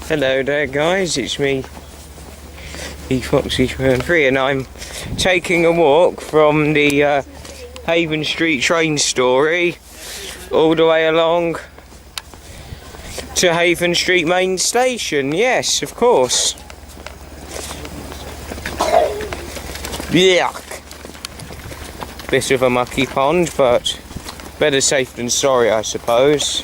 Hello there guys, it's me, Foxy 3, and I'm taking a walk from the Havenstreet train story all the way along to Havenstreet main station. Yes, of course. Yuck. Bit of a mucky pond, but better safe than sorry, I suppose.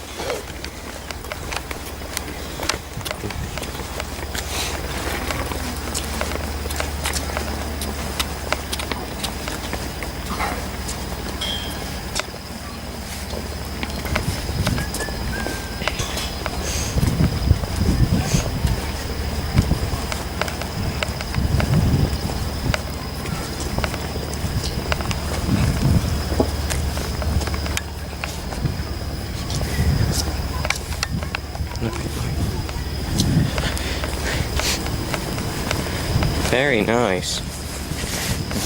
Very nice.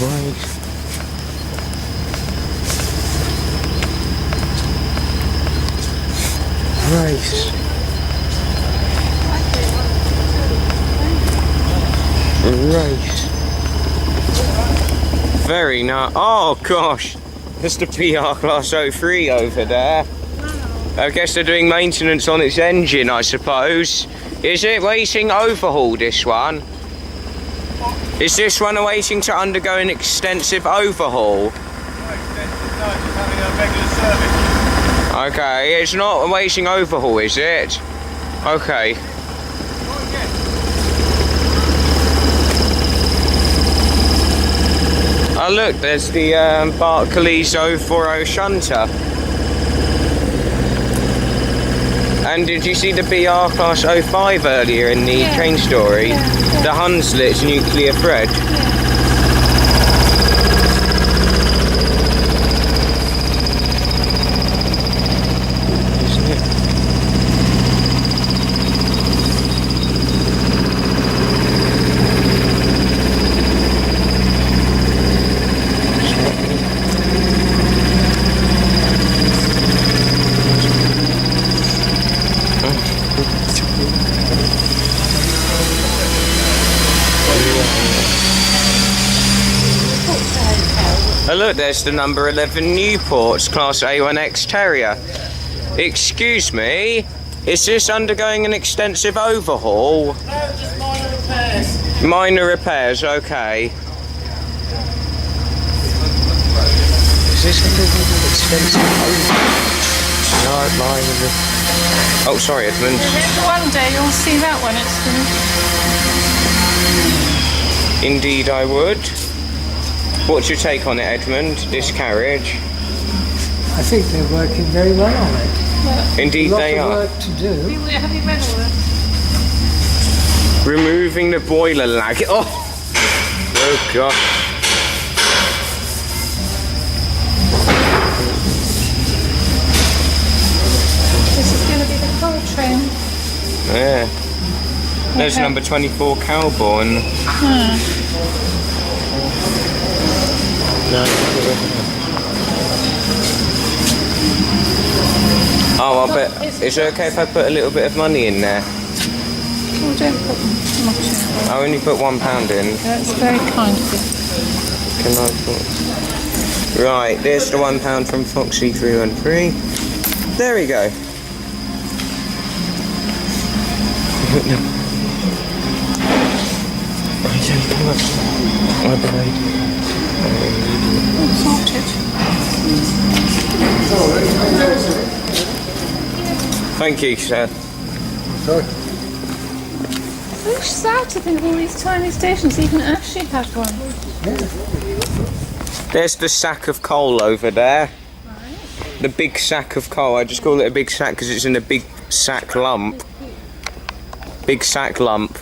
Right. Right. Very nice. Oh gosh, that's the PR Class 03 over there. I guess they're doing maintenance on its engine, I suppose. Is it waiting overhaul, this one? Is this one waiting to undergo an extensive overhaul? Okay, it's not awaiting overhaul, is it? Okay. Oh look, there's the Barclays 040 shunter. And did you see the BR Class 05 earlier in the train story? The Havenstreet nuclear thread? Isn't it? Oh look, there's the number 11 Newport's Class A1X Terrier. Excuse me, is this undergoing an extensive overhaul? No, just minor repairs. Minor repairs, okay. Is this undergoing an extensive overhaul? No, minor. Oh, sorry, Edmund. One day you'll see that when it's finished. Indeed I would. What's your take on it, Edmund, this carriage? I think they're working very well on it. Well, Indeed they are. A lot of work to do. have you read all that? Removing the boiler lag. Oh god. This is going to be the coal train. Yeah. There's number 24 Cowborn. Oh, I bet. Is it okay if I put a little bit of money in there? Oh, don't put much in. I only put £1 in. That's very kind of you. Can I put... Right, there's the £1 from Foxy 313. There we go. Thank you, sir. Sorry. It's sad to think of all these tiny stations. Even Ashley had one. There's the sack of coal over there. Right. The big sack of coal. I just call it a big sack because it's in a big sack lump. Big sack lump.